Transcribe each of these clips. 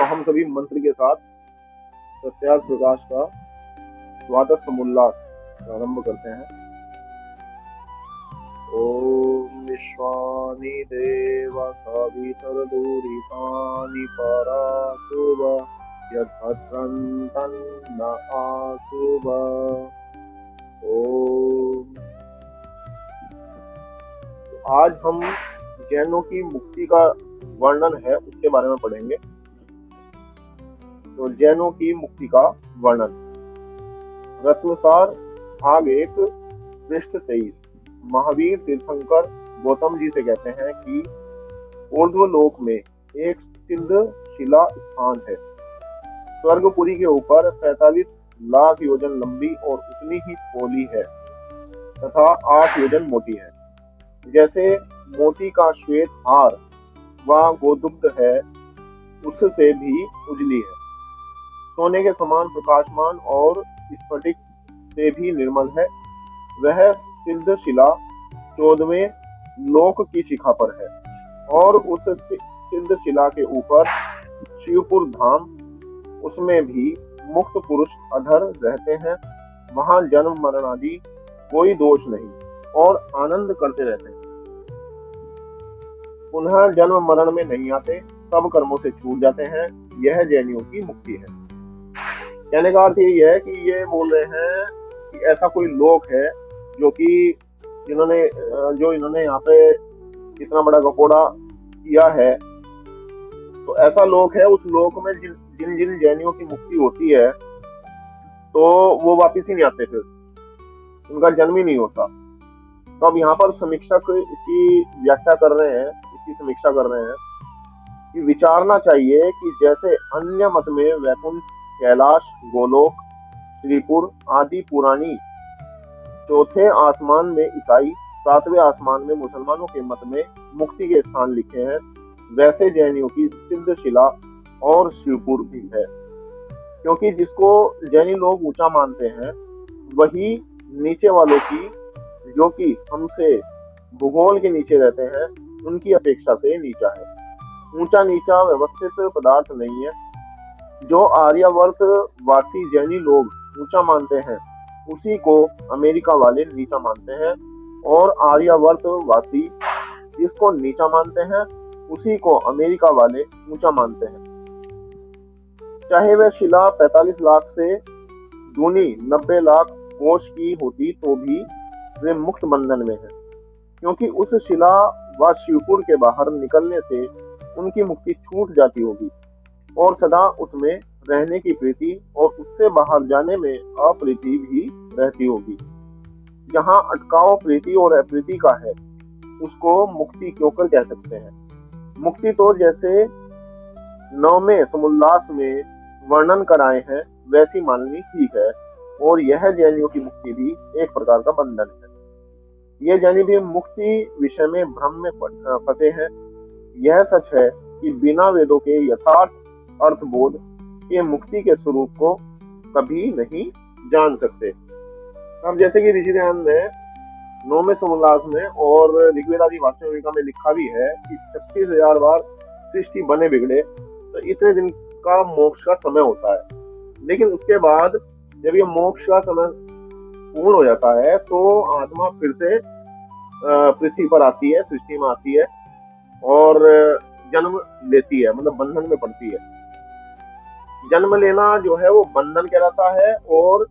तो हम सभी मंत्र के साथ सत्यार्थ प्रकाश का द्वादश समुल्लास प्रारंभ करते हैं। ओम विश्वानि देव सवितरदुरितानि पराशुभ यद्भद्रं तन्न आशुभ। ओम। आज हम जैनों की मुक्ति का वर्णन है उसके बारे में पढ़ेंगे। तो जैनों की मुक्ति का वर्णन। रत्नसार भाग 1 पृष्ठ 23। महावीर तीर्थंकर गौतम जी से कहते हैं कि ऊर्ध्वलोक में एक सिद्ध शिला स्थान है। स्वर्गपुरी के ऊपर 45 लाख योजन लंबी और उतनी ही पौली है तथा 8 योजन मोटी है। जैसे मोती का श्वेत हार व गोदुग्ध है, उससे भी उजली है। सोने के समान प्रकाशमान और स्फटिक से भी निर्मल है। वह सिद्ध शिला 14वें लोक की शिखा पर है और उस सिद्ध शिला के ऊपर शिवपुर धाम, उसमें भी मुक्त पुरुष अधर रहते हैं। वहां जन्म मरण आदि कोई दोष नहीं और आनंद करते रहते हैं। पुनः जन्म मरण में नहीं आते, सब कर्मों से छूट जाते हैं। यह जैनियों की मुक्ति है। कहने का अर्थ यही है कि ये बोल रहे हैं कि ऐसा कोई लोक है जो कि इन्होंने यहाँ पे इतना बड़ा गपोड़ा किया है। तो ऐसा लोक है, उस लोक में जिन जिन जैनियों की मुक्ति होती है तो वो वापिस ही नहीं आते, फिर उनका जन्म ही नहीं होता। तो अब यहाँ पर समीक्षक इसकी व्याख्या कर रहे हैं, इसकी समीक्षा कर रहे हैं कि विचारना चाहिए कि जैसे अन्य मत में वैकुंठ, कैलाश, गोलोक, श्रीपुर आदि पुरानी, चौथे आसमान में ईसाई, 7वें आसमान में मुसलमानों के मत में मुक्ति के स्थान लिखे हैं, वैसे जैनियों की सिद्ध शिला और शिवपुर भी है। क्योंकि जिसको जैनी लोग ऊंचा मानते हैं वही नीचे वालों की, जो कि हमसे भूगोल के नीचे रहते हैं, उनकी अपेक्षा से नीचा है। ऊंचा नीचा व्यवस्थित पदार्थ नहीं है। जो आर्यावर्त वासी जैनी लोग ऊंचा मानते हैं उसी को अमेरिका वाले नीचा मानते हैं, और आर्यावर्त वासी जिसको नीचा मानते हैं उसी को अमेरिका वाले ऊंचा मानते हैं। चाहे वह शिला 45 लाख से दूनी 90 लाख कोष की होती तो भी वे मुक्त बंधन में है। क्योंकि उस शिला व शिवपुर के बाहर निकलने से उनकी मुक्ति छूट जाती होगी और सदा उसमें रहने की प्रीति और उससे बाहर जाने में अप्रीति भी रहती होगी। जहाँ अटकाव प्रीति और अप्रीति का है उसको मुक्ति क्यों कर कह सकते हैं। मुक्ति तो जैसे 9वें समुल्लास में वर्णन कराए हैं वैसी माननी ठीक है, और यह जैनियों की मुक्ति भी एक प्रकार का बंधन है। ये जैनी भी मुक्ति विषय में भ्रम में फंसे हैं। यह सच है कि बिना वेदों के यथार्थ अर्थबोध के मुक्ति के स्वरूप को कभी नहीं जान सकते। अब जैसे कि ऋषि ध्यान ने 9वें समुल्लास में और ऋग्वेद आदि वास्तविका में लिखा भी है कि 36,000 बार सृष्टि बने बिगड़े तो इतने दिन का मोक्ष का समय होता है। लेकिन उसके बाद जब ये मोक्ष का समय पूर्ण हो जाता है तो आत्मा फिर से पृथ्वी पर आती है, सृष्टि में आती है और जन्म लेती है, मतलब बंधन में पड़ती है। जन्म लेना जो है वो बंधन कहलाता है और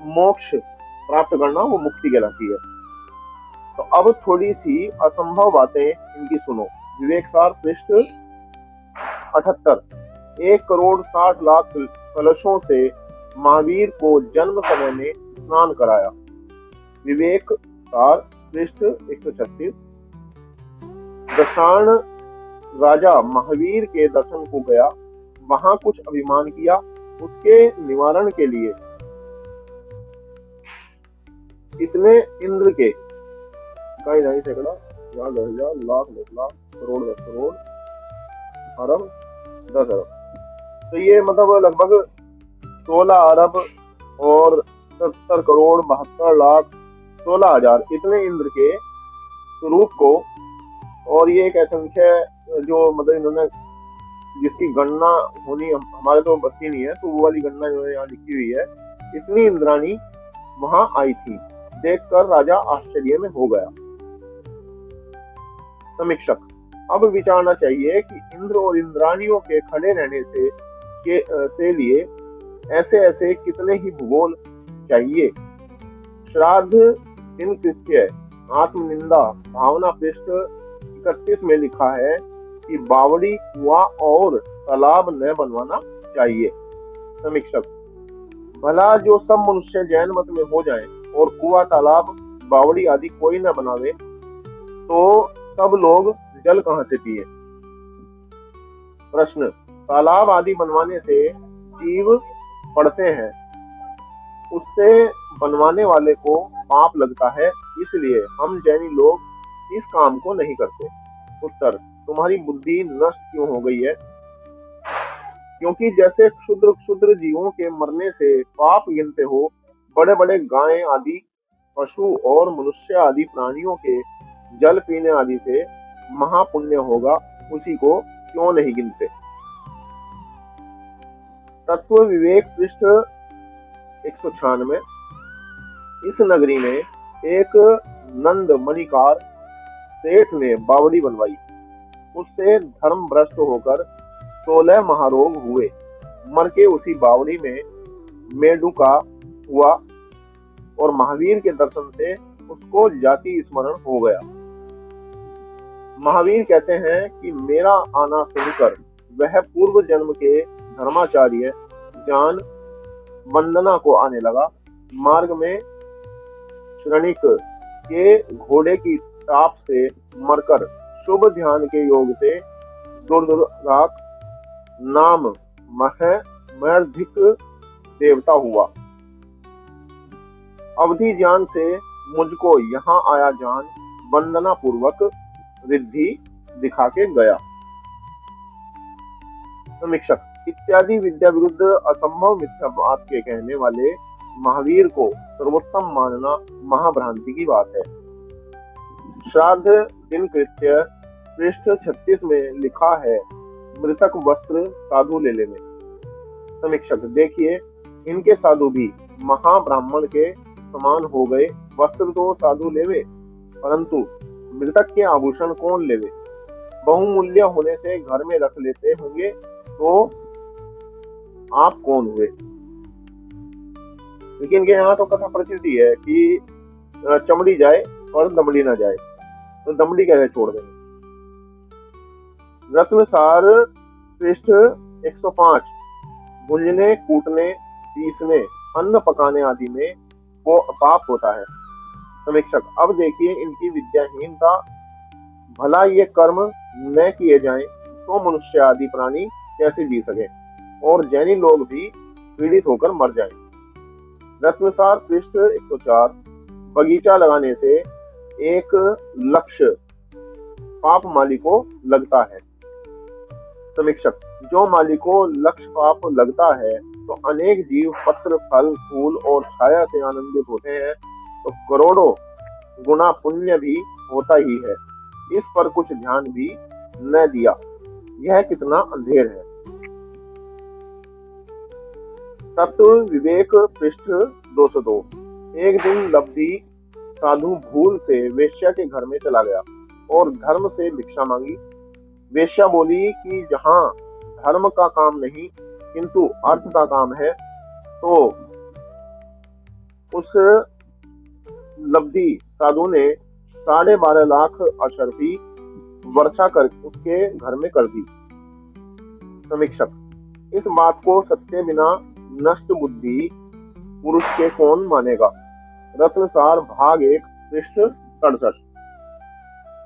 मोक्ष प्राप्त करना वो मुक्ति कहलाती है। तो अब थोड़ी सी असंभव बातें इनकी सुनो। विवेक सार पृष्ठ 78। 1,60,00,000 कलशों से महावीर को जन्म समय में स्नान कराया। विवेक सार पृष्ठ 136। दशाण राजा महावीर के दर्शन को गया, वहां कुछ अभिमान किया। उसके निवारण के लिए इतने इंद्र के कई नहीं सैकड़ा, 10,000, लाख, 10 लाख, करोड़, 10 करोड़, अरब, 10 अरब, तो ये मतलब लगभग 16 अरब और 70 करोड़ 72 लाख 16,000 इतने इंद्र के स्वरूप को, और ये एक असंख्य जो मतलब इन्होंने जिसकी गणना होनी हमारे तो बस की नहीं है, तो वो वाली गणना जो है यहाँ लिखी हुई है, इतनी इंद्राणी वहां आई थी, देखकर राजा आश्चर्य में हो गया। समीक्षक, अब विचारना चाहिए कि इंद्र और इंद्राणियों के खड़े रहने से लिए ऐसे ऐसे कितने ही भूगोल चाहिए। श्राद्ध, दिन कृत्य, आत्मनिंदा, भावना पृष्ठ 31 में लिखा है कि बावड़ी, कुआं और तालाब न बनवाना चाहिए। समीक्षक, भला जो सब मनुष्य जैन मत में हो जाएं और कुआं, तालाब, बावड़ी आदि कोई न बनावे, तो सब लोग जल कहां से पिए? प्रश्न, तालाब आदि बनवाने से जीव पड़ते हैं, उससे बनवाने वाले को पाप लगता है, इसलिए हम जैनी लोग इस काम को नहीं करते। उत्तर, तुम्हारी बुद्धि नष्ट क्यों हो गई है? क्योंकि जैसे क्षुद्र क्षुद्र जीवों के मरने से पाप गिनते हो, बड़े बड़े गाय आदि, पशु और मनुष्य आदि प्राणियों के जल पीने आदि से महापुण्य होगा, उसी को क्यों नहीं गिनते? तत्व विवेक पृष्ठ 196। इस नगरी में एक नंद मणिकार सेठ ने बावड़ी बनवाई, उससे धर्म भ्रष्ट होकर 16 महारोग हुए, मर के उसी बावड़ी में मेंढका हुआ और महावीर के दर्शन से उसको जाति स्मरण हो गया। महावीर कहते हैं कि मेरा आना सुनकर वह पूर्व जन्म के धर्माचार्य जान वंदना को आने लगा। मार्ग में श्रनिक के घोड़े की टाप से मरकर शुभ ध्यान के योग से दुर्दुराक नाम महर्धिक देवता हुआ। अवधि ज्ञान से मुझको यहाँ आया जान वंदना पूर्वक रिद्धि दिखा के गया। समीक्षक, इत्यादि विद्या विरुद्ध असंभव मिथ्या बात के कहने वाले महावीर को सर्वोत्तम मानना महाभ्रांति की बात है। श्राद्ध, दिन कृत्य पृष्ठ 36 में लिखा है, मृतक वस्त्र साधु ले लेने। समीक्षक, देखिए इनके साधु भी महाब्राह्मण के समान हो गए। वस्त्र तो साधु लेवे, परंतु मृतक के आभूषण कौन लेवे? बहुमूल्य होने से घर में रख लेते होंगे, तो आप कौन हुए? लेकिन के यहाँ तो कथा प्रसिद्धि है कि चमड़ी जाए और दमड़ी ना जाए, तो दमड़ी कैसे छोड़ देंगे? रत्नसार पृष्ठ 105, भूंजने, कूटने, पीसने, अन्न पकाने आदि में वो पाप होता है। समीक्षक, अब देखिए इनकी विद्याहीनता। भला ये कर्म न किए जाएं तो मनुष्य आदि प्राणी कैसे जी सके और जैनी लोग भी पीड़ित होकर मर जाएं। रत्नसार पृष्ठ 104, बगीचा लगाने से एक लक्ष्य पाप माली को लगता है। समीक्षक, जो माली को लक्ष्य पाप लगता है तो अनेक जीव पत्र, फल, फूल और छाया से आनंदित होते हैं, तो करोड़ों गुना पुण्य भी होता ही है। इस पर कुछ ध्यान भी न दिया, यह कितना अंधेर है। तत्व विवेक पृष्ठ 202, एक दिन लब्धि साधु भूल से वेश्या के घर में चला गया और धर्म से भिक्षा मांगी। वेश्या बोली कि जहाँ धर्म का काम नहीं किंतु अर्थ का काम है, तो उस लब्धि साधु ने 12.5 लाख अशर्फी वर्षा कर उसके घर में कर दी। समीक्षक, इस बात को सत्य बिना नष्ट बुद्धि पुरुष के कौन मानेगा? रत्नसार भाग 1 पृष्ठ 67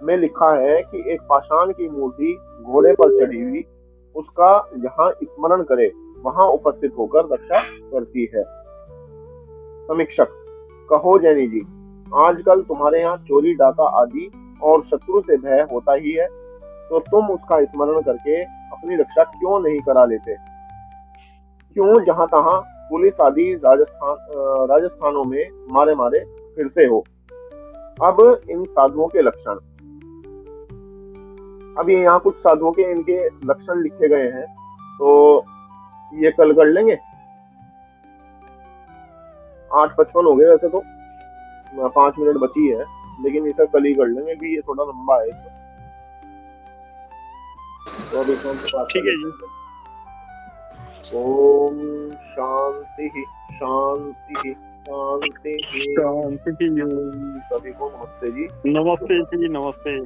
में लिखा है कि एक पाषाण की मूर्ति घोड़े पर चढ़ी हुई उसका जहां स्मरण करे वहां उपस्थित होकर रक्षा करती है। समीक्षक, कहो जैनी जी, आजकल तुम्हारे यहाँ चोरी, डाका आदि और शत्रु से भय होता ही है, तो तुम उसका स्मरण करके अपनी रक्षा क्यों नहीं करा लेते? क्यों जहां तहां पुलिस आदि राजस्थानों में मारे मारे फिरते हो? अब इन साधुओं के लक्षण। अभी यहाँ कुछ साधुओं के इनके लक्षण लिखे गए हैं, तो ये कल कर लेंगे। 8:55 हो गए वैसे तो, 5 मिनट बची है, लेकिन इसे कल ही कर लेंगे कि ये थोड़ा लंबा है इसमें। तो अभी इसमें बात कर ठीक है लेते जी। हैं। ओम शांति शांति शांति। शांति जी। सभी को नमस्ते जी। नमस्ते जी, नमस्ते।